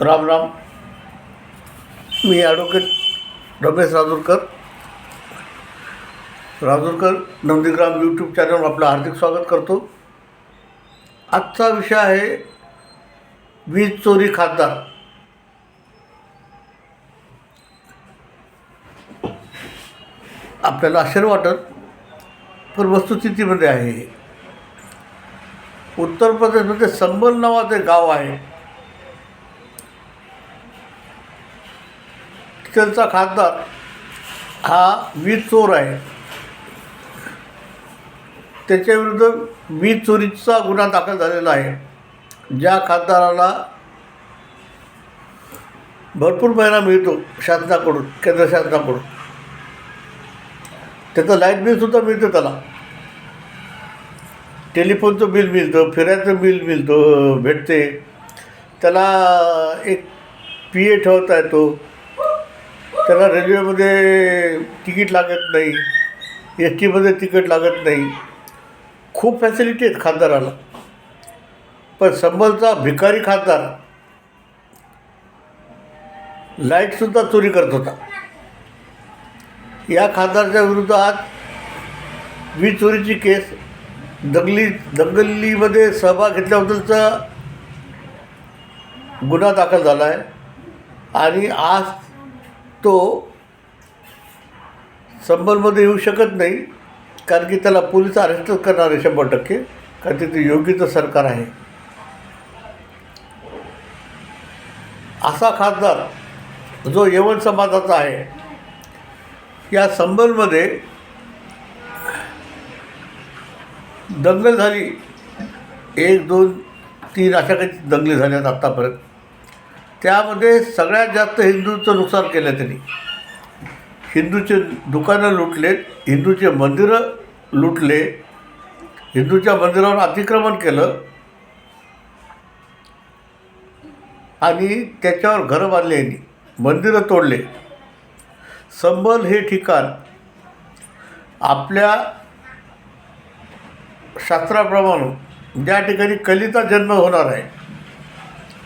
राम राम. मी advocate Ramesh Rajurkar Nandigram YouTube चॅनलवर आपलं हार्दिक स्वागत करतो. आजचा विषय आहे वीज चोरी खासदार. आपल्याला आश्चर्य वाटत, पण वस्तुस्थितीमध्ये आहे. उत्तर प्रदेशमध्ये संबल नावाचे गाव आहे. तिथलचा खासदार हा वीज चोर आहे. त्याच्याविरुद्ध वीज चोरीचा गुन्हा दाखल झालेला आहे. ज्या खासदाराला भरपूर महिना मिळतो शासनाकडून, केंद्र शासनाकडून, त्याचं लाईट बिलसुद्धा मिळतं, त्याला टेलिफोनचं बिल मिळतं, फिरायचं बिल मिळतं, भेटते. त्याला एक PA ठेवता येतो. त्याला रेल्वेमध्ये तिकीट लागत नाही, STमध्ये तिकीट लागत नाही. खूप फॅसिलिटी आहेत खासदाराला. पण संबलचा भिकारी खासदार लाईटसुद्धा चोरी करत होता. या खासदाराच्या विरुद्ध आज वीज चोरीची केस, दंगलीमध्ये सहभाग घेतल्याबद्दलचा गुन्हा दाखल झाला आहे. आणि आज तो संबलमध्ये येऊ शकत नाही, कारण की त्याला पोलीस अरेस्टच करणार आहे 100%, कारण तिथे योगीचं सरकार आहे. असा खासदार जो यवन समाजाचा आहे. या संबलमध्ये दंगल झाली, 1, 2, 3 अशा काही दंगली झाल्यात आत्तापर्यंत. त्यामध्ये सगळ्यात जास्त हिंदूचं नुकसान केलं त्यांनी. हिंदूचे दुकानं लुटलेत, हिंदूचे मंदिरं लुटले, हिंदूच्या मंदिरावर अतिक्रमण केलं आणि त्याच्यावर घरं बांधली यांनी, मंदिरं तोडले. संबल हे ठिकाण आपल्या शास्त्राप्रमाणे ज्या ठिकाणी कलीचा जन्म होणार आहे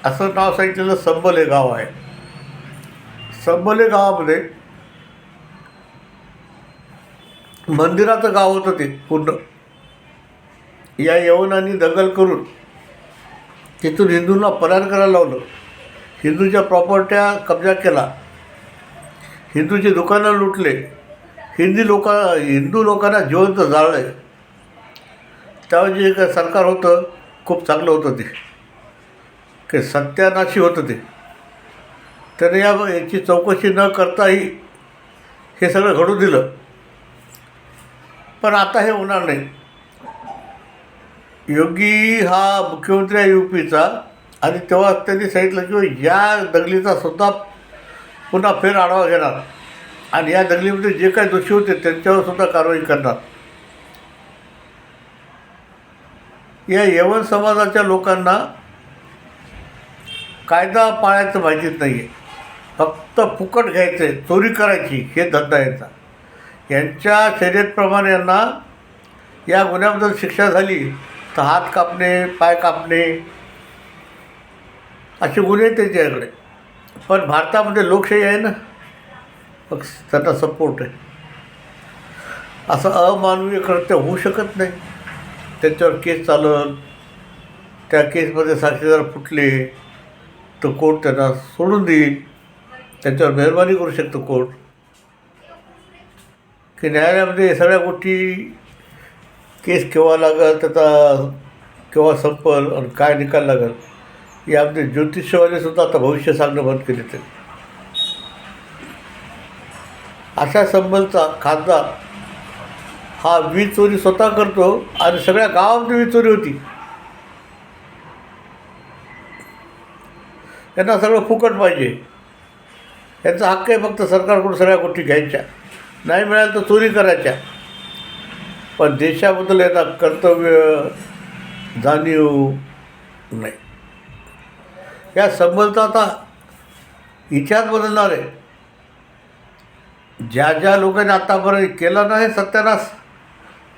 असं नाव सांगितलेलं संबल हे गाव आहे. संबल हे गावामध्ये मंदिराचं गाव होतं ते पूर्ण. या यवनांनी दंगल करून तिथून हिंदूंना पलायन करायला लावलं, हिंदूच्या प्रॉपर्ट्या कब्जा केला, हिंदूची दुकानं लुटले, हिंदू लोकांना जिवंत जाळलं. त्यावेळी जे काय सरकार होतं खूप चांगलं होतं, ते काही सत्यानाशी होतं. त्याने याची चौकशी न करताही हे सगळं घडू दिलं. पण आता हे होणार नाही. योगी हा मुख्यमंत्री आहे UPचा, आणि तेव्हा त्यांनी सांगितलं की या दंगलीचा सुद्धा पुन्हा फेर आढावा घेणार आणि या दंगलीमध्ये जे काही दोषी होते त्यांच्यावर सुद्धा कारवाई करणार. या यवन समाजाच्या लोकांना कायदा पाळायचं माहितीच नाही आहे. फक्त फुकट घ्यायचं आहे, चोरी करायची, हे धंदा यांचा. यांच्या शर्यतप्रमाणे यांना या गुन्ह्याबद्दल शिक्षा झाली तर हात कापणे, पाय कापणे असे गुन्हे त्यांच्याकडे. पण भारतामध्ये लोकशाही आहे ना, मग त्यांना सपोर्ट आहे. असं अमानवीय कृत्य होऊ शकत नाही. त्यांच्यावर केस चालल, त्या केसमध्ये साक्षीदार फुटले तर कोर्ट त्यांना सोडून देईल. त्यांच्यावर मेहरबानी करू शकतो कोर्ट, की न्यायालयामध्ये सगळ्या गोष्टी, केस केव्हा लागेल, त्याचा केव्हा संपल आणि काय निकाल लागेल, यामध्ये ज्योतिषवालेसुद्धा आता भविष्य सांगणं बंद केले. ते अशा संबलचा खासदार हा वीज चोरी स्वतः करतो आणि सगळ्या गावामध्ये वीज चोरी होती. यांना सगळं फुकट पाहिजे. यांचा हक्क आहे फक्त सरकारकडून सगळ्या गोष्टी घ्यायच्या, नाही मिळालं तर चोरी करायच्या. पण देशाबद्दल यांना कर्तव्य, जाणीव नाही. या संबलचा आता इतिहास बदलणार आहे. ज्या ज्या लोकांनी आत्तापर्यंत केला नाही सत्यानाश,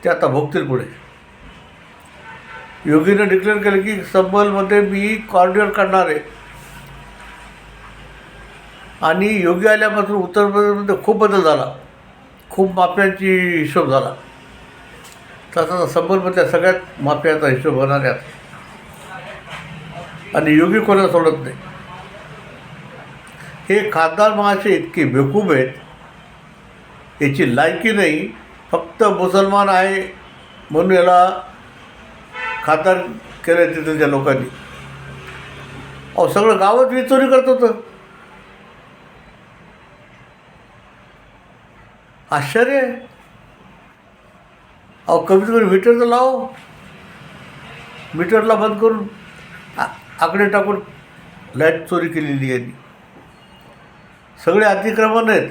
ते आता भोगतील पुढे. योगीनं डिक्लेअर केलं की संबलमध्ये मी कॉरिडॉर काढणार आहे. आणि योगी आल्यापासून उत्तर प्रदेशमध्ये खूप बदल झाला, खूप माफियांची हिशोब झाला. तसा संबलमधल्या सगळ्यात माफियाचा हिशोब होणार आहे. आणि योगी कोणाला सोडत नाही. हे खासदार महाशय इतके बेवकूफ आहेत, याची लायकी नाही, फक्त मुसलमान आहे म्हणून याला खासदार केलं तिथल्या लोकांनी. अहो सगळं गावात वीज चोरी करत होतं. आश्चर्य आहे. अहो कमीत कमी मीटर तर लाव. मीटरला बंद करून आकडे टाकून लाईट चोरी केलेली आहे. सगळे अतिक्रमण आहेत.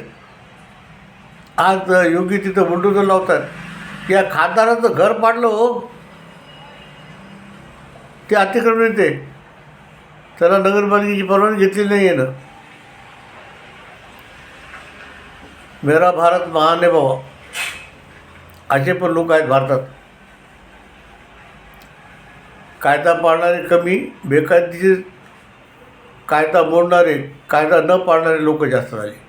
आज योगी तिथं बुलडोझर लावतात. या खासदाराचं घर पाडलं हो, ते अतिक्रमण येते. त्याला नगरपालिकेची परवानगी घेतली नाही आहे ना. मेरा भारत महान आहे बाबा. असे पण लोक आहेत भारतात. कायदा पाळणारे कमी, बेकायदेशीर कायदा मोडणारे, कायदा न पाळणारे लोक जास्त झाले.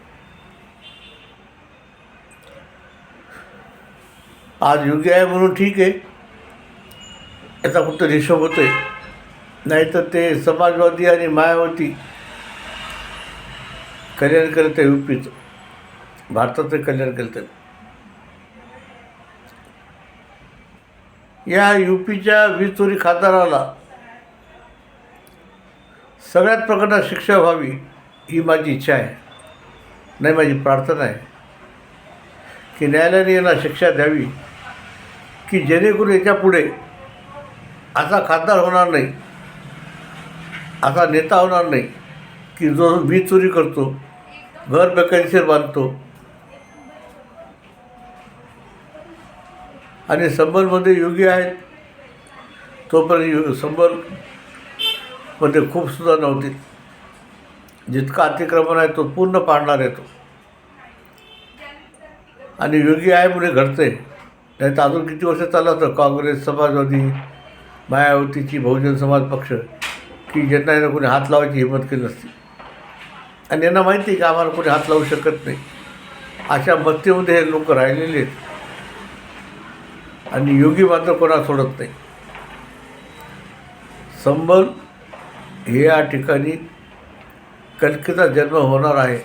आज योग्य आहे म्हणून ठीक आहे, याचा फक्त हिशोब होतो आहे. नाहीतर ते समाजवादी आणि मायावती कल्याण करत आहे. युपीचं, भारताचं कल्याण करत आहे. या युपीच्या वीज चोरी खासदाराला सगळ्यात प्रकरणात शिक्षा व्हावी ही माझी इच्छा आहे, नाही माझी प्रार्थना आहे की न्यायालयाने यांना शिक्षा द्यावी की जेणेकरून याच्या पुढे असा खासदार होणार नाही, असा नेता होणार नाही की जो वीज चोरी करतो, घर बेकायदेशीर बांधतो. आणि संबलमध्ये योगी आहेत तोपर्यंत संबलमध्ये खूप सुद्धा नव्हती. जितका अतिक्रमण आहे तो पूर्ण पाडणार आहे तो. आणि योगी आहे म्हणजे घडते. नाही तर अजून किती वर्ष चाललं तर काँग्रेस, समाजवादी, मायावतीची बहुजन समाज पक्ष की ज्यांना यांना कोणी हात लावायची हिंमत केली नसती. आणि यांना माहिती आहे की आम्हाला कोणी हात लावू शकत नाही. अशा मस्तीमध्ये हे लोक राहिलेले आहेत. आणि योगी मात्र कोणा सोडत नाही. संबल हे या ठिकाणी कल्कीचा जन्म होणार आहे.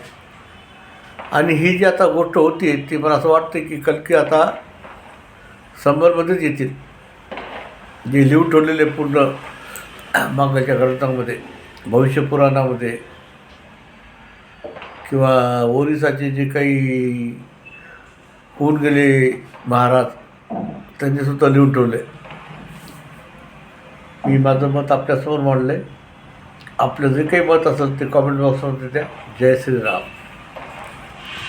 आणि ही जी आता गोष्ट होती ती मला असं वाटतं की कल्की आता संबलमध्येच येतील. जे लिहून ठेवलेले पूर्ण मागच्या ग्रंथांमध्ये, भविष्यपुराणामध्ये किंवा ओरिसाचे जे काही होऊन गेले महाराज त्यांनीसुद्धा लिहून ठेवले. मी माझं मत आपल्यासमोर मांडलं आहे. आपलं जे काही मत असेल ते कॉमेंट बॉक्समध्ये द्या. जय श्रीराम.